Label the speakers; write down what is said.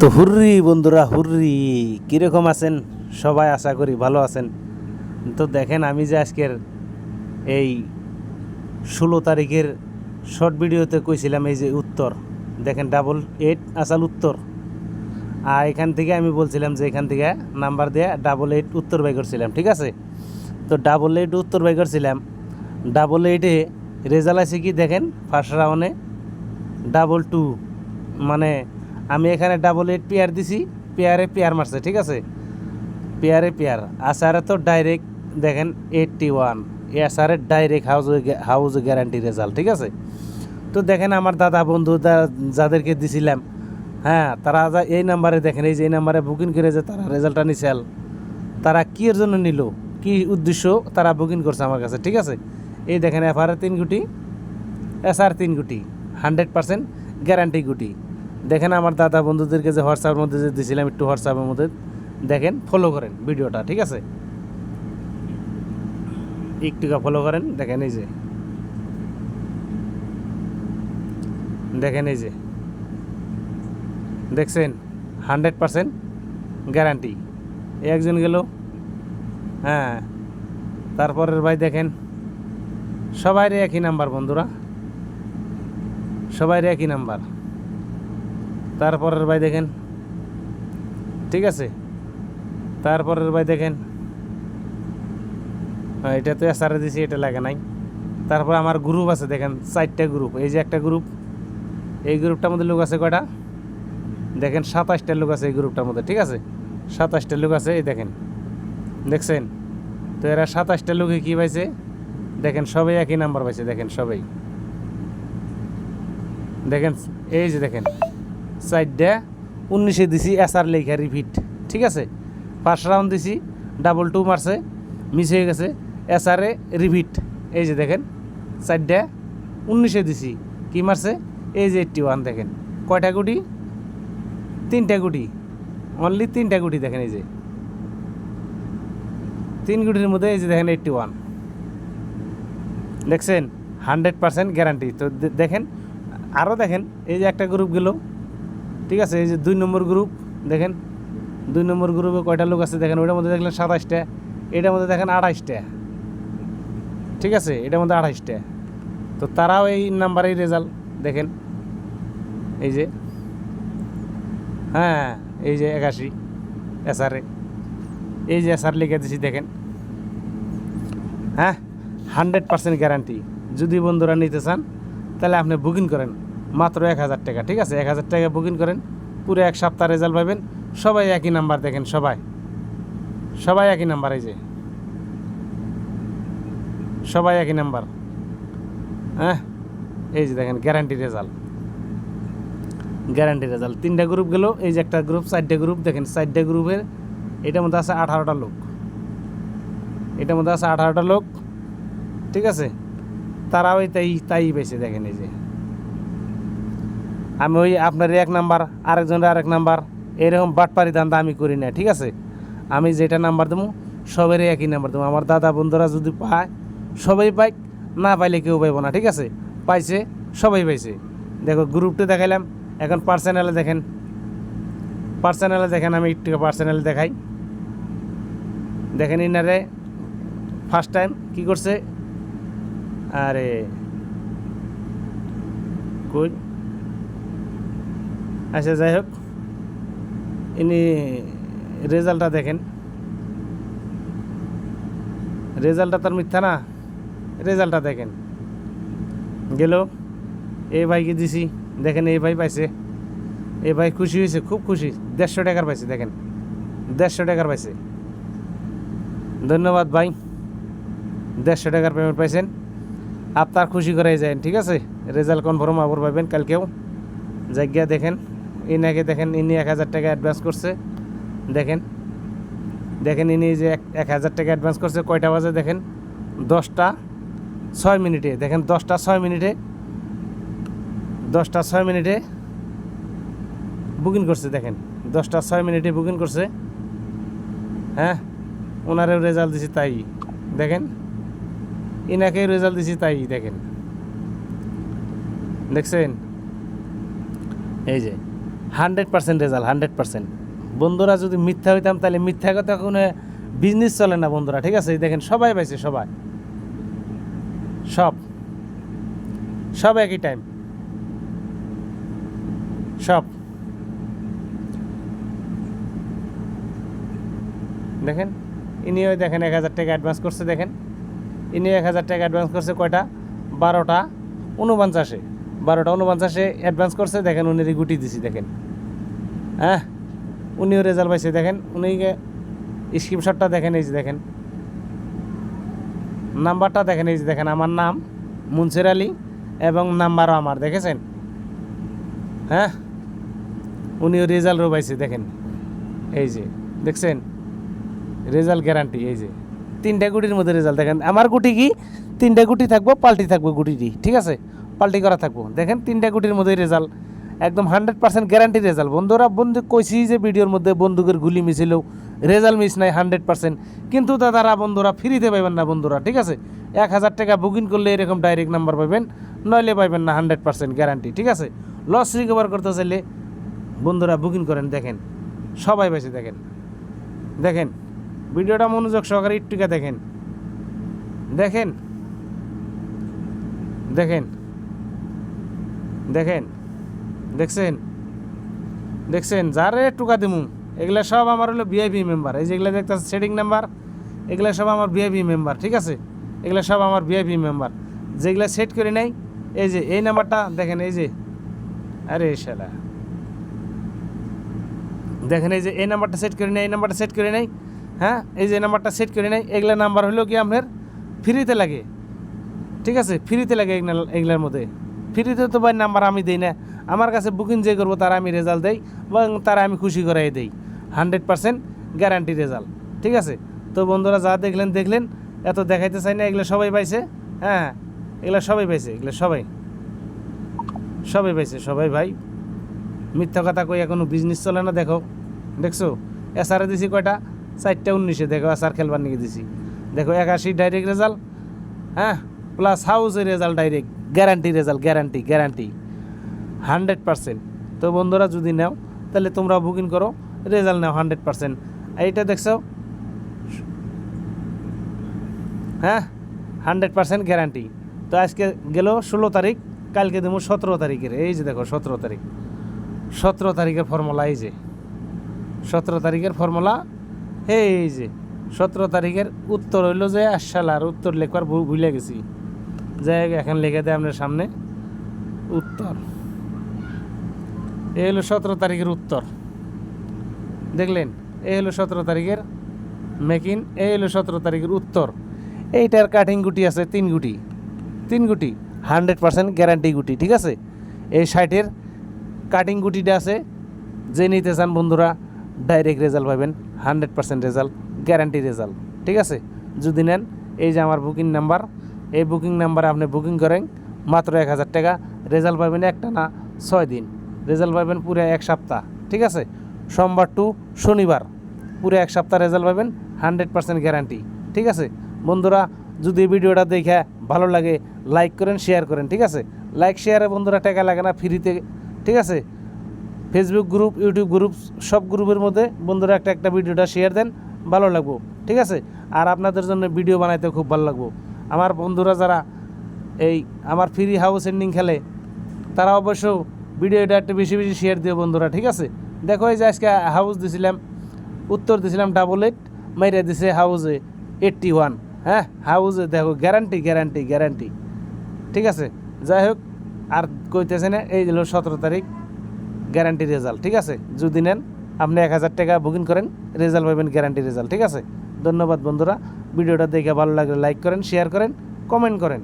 Speaker 1: তো হুররি বন্ধুরা, হুররি, কীরকম আছেন সবাই? আশা করি ভালো আছেন। তো দেখেন, আমি যে আজকের এই 16 তারিখের শর্ট ভিডিওতে কইছিলাম এই যে উত্তর, দেখেন 88 আসাল উত্তর। আর এখান থেকে আমি বলছিলাম যে এখান থেকে নাম্বার দিয়ে 88 উত্তর বাই করছিলাম, ঠিক আছে? তো 88 উত্তর বাই করছিলাম। 88-এ রেজাল্ট আছে কি দেখেন, ফার্স্ট রাউন্ডে 22, মানে আমি এখানে 88 পেয়ার দিছি, পেয়ারে পেয়ার মারছে, ঠিক আছে? পেয়ারে পেয়ার আসারে তো ডাইরেক্ট দেখেন 81, এ আসারে ডাইরেক্ট হাউজ গ্যারান্টি রেজাল্ট, ঠিক আছে? তো দেখেন আমার দাদা বন্ধু যাদেরকে দিছিলাম, হ্যাঁ, তারা এই নাম্বারে দেখেন, এই যে এই নাম্বারে বুকিং করে যে তারা রেজাল্টটা নিছেল, তারা কী এর জন্য নিল, কি উদ্দেশ্য তারা বুকিং করছে আমার কাছে, ঠিক আছে? এই দেখেন এফআরে 3 গুটি, এসআর 3 গুটি, 100% গ্যারান্টি গুটি। দেখেন আমার দাদা বন্ধুদেরকে যে হোয়াটসঅ্যাপের মধ্যে যে দিয়েছিলাম, একটু হোয়াটসঅ্যাপের মধ্যে দেখেন, ফলো করেন ভিডিওটা, ঠিক আছে? একটুকা ফলো করেন, দেখেন এই যে, দেখেন এই যে, দেখছেন 100% গ্যারান্টি। একজন গেল, হ্যাঁ, তারপরের ভাই দেখেন, সবাইরে একই নাম্বার বন্ধুরা, সবাইরে একই নাম্বার। তারপরের ভাই দেখেন, ঠিক আছে? তারপরের ভাই দেখেন, এটা তো এসআরে দিছি, এটা লাগে নাই। তারপর আমার গ্রুপ আছে দেখেন, 4টা গ্রুপ। এই যে একটা গ্রুপ, এই গ্রুপটার মধ্যে লোক আছে কয়টা দেখেন, 27টা লোক আছে এই গ্রুপটার মধ্যে, ঠিক আছে? 27টা লোক আছে, এই দেখেন, দেখছেন? তো এরা 27টা লোকে কী পাইছে দেখেন, সবাই একই নাম্বার পাইছে, দেখেন সবাই, দেখেন এই যে দেখেন 4টা 19-এ দিছি এসআর লেখা রিপিট, ঠিক আছে? ফার্স্ট রাউন্ড দিছি 22 মারছে, মিস হয়ে গেছে, এসআরে রিপিট। এই যে দেখেন 4টা 19-এ দিছি, কি মারছে? এই যে 81, দেখেন কয়টা গুটি? 3টা গুটি, অনলি 3টা গুটি, দেখেন এই যে 3 গুটির মধ্যে এই যে দেখেন 81, দেখছেন? 100% গ্যারান্টি। তো দেখেন আরও দেখেন, এই যে একটা গ্রুপ গেল, ঠিক আছে? এই যে 2 নম্বর গ্রুপ, দেখেন 2 নম্বর গ্রুপে কয়টা লোক আছে দেখেন, ওইটার মধ্যে দেখলেন 27টা, এটার মধ্যে দেখেন 28টা, ঠিক আছে? এটার মধ্যে 28টা। তো তারাও এই নাম্বারেই রেজাল্ট দেখেন, এই যে, হ্যাঁ, এই যে 81 এসআরে, এই যে এসআর লিখে দিছি, দেখেন, হ্যাঁ, 100% গ্যারান্টি। যদি বন্ধুরা নিতে চান তাহলে আপনি বুকিং করেন, মাত্র 1000 টাকা, ঠিক আছে? 1000 টাকা বুকিং করেন, পুরো 1 সপ্তাহ রেজাল্ট পাবেন। সবাই একই নাম্বার, দেখেন সবাই একই নাম্বার, এই যে সবাই একই নাম্বার, হ্যাঁ, এই যে দেখেন গ্যারান্টি রেজাল্ট, গ্যারান্টি রেজাল্ট। 3টা গ্রুপ গেল, এই যে একটা গ্রুপ, 4টা গ্রুপ, দেখেন 4টা গ্রুপের এটার মধ্যে আছে 18টা লোক, এটার মধ্যে আছে 18টা লোক, ঠিক আছে? তারাও তাই পেয়েছে, দেখেন এই যে। আমি ওই আপনার 1 নাম্বার, আরেকজনের আরেক নাম্বার, এরকম বাটপারি ধান্দা আমি করি না, ঠিক আছে? আমি যেটা নাম্বার দেবো সবারই একই নাম্বার দেবো। আমার দাদা বন্ধুরা যদি পায় সবাই পাই, না পাইলে কেউ পাইব না, ঠিক আছে? পাইছে, সবাই পাইছে। দেখো গ্রুপটা দেখাইলাম, এখন পার্সোনালে দেখেন, পার্সোনালে দেখেন, আমি একটু পার্সোনালে দেখাই, দেখেন ইনারে ফার্স্ট টাইম কী করছে, আরে কই, আচ্ছা যাই হোক, ইনি রেজাল্টটা দেখেন, রেজাল্টটা তার মিথ্যা না, রেজাল্টটা দেখেন। গেল, এই ভাইকে দিছি, দেখেন এই ভাই পাইছে, এই ভাই খুশি হয়েছে, খুব খুশি, 150 টাকার পাইছে, দেখেন 150 টাকার পাইছে। ধন্যবাদ ভাই, 150 টাকার পেমেন্ট পাইছেন, আপনার খুশি করাই যায়, ঠিক আছে? রেজাল্ট কনফার্ম আবার পাবেন কালকেও। জায়গা দেখেন, ইনাকে দেখেন, ইনি 1000 টাকা অ্যাডভান্স করছে, দেখেন, দেখেন ইনি যে 1000 টাকা অ্যাডভান্স করছে, কয়টা বাজে দেখেন, 10টা 6 মিনিটে, দেখেন 10টা 6 মিনিটে, 10টা 6 মিনিটে বুকিং করছে, দেখেন 10টা 6 মিনিটে বুকিং করছে, হ্যাঁ। ওনারেও রেজাল্ট দিছি তাই, দেখেন ইনাকেও রেজাল্ট দিছি তাই, দেখেন, দেখছেন? এই যে 100% রেজাল্ট 100%। বন্ধুরা যদি মিথ্যা হইতাম তাহলে মিথ্যা কথা কোনো বিজনেস চলে না বন্ধুরা, ঠিক আছে? এই দেখেন সবাই পাইছে, সবাই, সব সব একই টাইম, সব দেখেন। ইনিও দেখেন 1000 টাকা অ্যাডভান্স করছে, দেখেন ইনি 1000 টাকা অ্যাডভান্স করছে কয়টা, 12টা 49-এ, 12টা 49-এ অ্যাডভান্স করছে। দেখেন উনি গুটি দিছি, দেখেন হ্যাঁ, উনিও রেজাল্ট পাইছে। দেখেন উনি স্ক্রিনশটটা দেখেন, এই যে দেখেন নাম্বারটা দেখেন, এই যে দেখেন আমার নাম মুনসির আলী এবং নাম্বারও আমার, দেখেছেন? হ্যাঁ, উনিও রেজাল্টও পাইছে, দেখেন এই যে দেখছেন রেজাল্ট গ্যারান্টি। এই যে 3টা গুটির মধ্যে রেজাল্ট, দেখেন আমার গুটি কি 3টা গুটি থাকবো, পাল্টি থাকবো গুটিটি, ঠিক আছে? পাল্টি করা থাকবো। দেখেন 3টা গুটির মধ্যে রেজাল্ট একদম 100% গ্যারান্টি রেজাল্ট। বন্ধুরা বন্ধু কইছি যে ভিডিওর মধ্যে বন্দুকের গুলি মিছিল, রেজাল্ট মিস নাই 100%। কিন্তু দাদারা বন্ধুরা ফ্রিতে পাইবেন না বন্ধুরা, ঠিক আছে? 1000 টাকা বুকিং করলে এরকম ডাইরেক্ট নাম্বার পাবেন, নইলে পাইবেন না, 100% গ্যারান্টি, ঠিক আছে? লস রিকভার করতে চাইলে বন্ধুরা বুকিং করেন। দেখেন সবাই পাইছে, দেখেন দেখেন ভিডিওটা মনোযোগ সহকারে একটুকা দেখেন, দেখেন দেখেন দেখেন দেখছেন দেখছেন যারে টুকা দিমু এগুলা সব আমার হলো ভিআইপি মেম্বার। এই যেগুলো দেখতেছে সেটিং নাম্বার, এগুলা সব আমার ভিআইপি মেম্বার, ঠিক আছে? এগুলা সব আমার ভিআইপি মেম্বার, যেগুলা সেট করে নাই। এই যে এই নাম্বারটা দেখেন, এই যে আরে শালা দেখেন, এই যে এই নাম্বারটা সেট করে নেই, এই নাম্বারটা সেট করে নেই, হ্যাঁ এই যে নাম্বারটা সেট করে নেই। এগুলা নাম্বার হলো কি আপনার ফ্রিতে লাগে, ঠিক আছে? ফ্রিতে লাগে এগুলার মধ্যে। ফ্রিতে তো ভাই নাম্বার আমি দিই না, আমার কাছে বুকিং যে করবো তারা আমি রেজাল্ট দেই এবং তারা আমি খুশি করাই দেই, 100% গ্যারান্টি রেজাল্ট, ঠিক আছে? তো বন্ধুরা যা দেখলেন দেখলেন, এত দেখাইতে চাই না, এগুলো সবাই পাইছে, হ্যাঁ এগুলো সবাই পাইছে, এগুলো সবাই সবাই পাইছে, সবাই ভাই। মিথ্যা কথা কই এখনো বিজনেস চলে না। দেখো দেখছো এসআরে দিছি কয়টা, 4টা 19-এ, দেখো এসআর খেলবার নিয়ে দিছি, দেখো 81 ডাইরেক্ট রেজাল্ট, হ্যাঁ প্লাস হাউসের result direct guarantee result, guarantee guarantee 100%। তো বন্ধুরা যদি নাও তাহলে তোমরা বুকিং করো, রেজাল্ট নাও 100%। এইটা দেখছো, হ্যাঁ 100% গ্যারান্টি। তো আজকে গেল 16 তারিখ, কালকে দেবো 17 তারিখের। এই যে দেখো 17 তারিখ, 17 তারিখের ফর্মুলা, এই যে 17 তারিখের ফর্মুলা, এই যে 17 তারিখের উত্তর হইলো যে আশালার উত্তর লেখবার ভুলে গেছি, যাই এখন লিখে দেয় আপনার সামনে উত্তর। এই হলো 17 তারিখের উত্তর, দেখলেন? এই হলো 17 তারিখের মেকিং, এই হলো 17 তারিখের উত্তর। এইটার কাটিং গুটি আছে 3 গুটি, 3 গুটি 100% গ্যারান্টি গুটি, ঠিক আছে? এই 60-এর কাটিং গুটিটা আছে, যে নিতে চান বন্ধুরা ডাইরেক্ট রেজাল্ট পাবেন, 100% রেজাল্ট, গ্যারান্টি রেজাল্ট, ঠিক আছে? যদি নেন এই যে আমার বুকিং নাম্বার, এই বুকিং নাম্বারে আপনি বুকিং করেন, মাত্র 1000 টাকা, রেজাল্ট পাবেন একটা না 6 দিন, রেজাল্ট পাবেন পুরো 1 সপ্তাহ, ঠিক আছে? সোমবার টু শনিবার পুরো 1 সপ্তাহ রেজাল্ট পাবেন, 100% গ্যারান্টি, ঠিক আছে? বন্ধুরা যদি ভিডিওটা দেখে ভালো লাগে লাইক করেন, শেয়ার করেন, ঠিক আছে? লাইক শেয়ারে বন্ধুরা টাকা লাগে না, ফ্রিতে, ঠিক আছে? ফেসবুক গ্রুপ, ইউটিউব গ্রুপ, সব গ্রুপের মধ্যে বন্ধুরা একটা একটা ভিডিওটা শেয়ার দেন, ভালো লাগবো, ঠিক আছে? আর আপনাদের জন্য ভিডিও বানাইতে খুব ভালো লাগবো। আমার বন্ধুরা যারা এই আমার ফ্রি হাউস এন্ডিং খেলে তারা অবশ্য ভিডিওটা একটু বেশি বেশি শেয়ার দিও বন্ধুরা, ঠিক আছে? দেখো এই যে আজকে হাউস দিছিলাম, উত্তর দিছিলাম 88, মাইরে দিছে হাউসে 81, হ্যাঁ হাউসে দেখো গ্যারান্টি গ্যারান্টি গ্যারান্টি, ঠিক আছে? যাই হোক আর কইতেছে না, এই হলো 17 তারিখ গ্যারান্টি রেজাল্ট, ঠিক আছে? যদি নেন আপনি 1000 টাকা বুকিং করেন, রেজাল্ট পাবেন গ্যারান্টি রেজাল্ট, ঠিক আছে? ধন্যবাদ বন্ধুরা, ভিডিওটা দেখে ভালো লাগলে লাইক করেন, শেয়ার করেন, কমেন্ট করেন।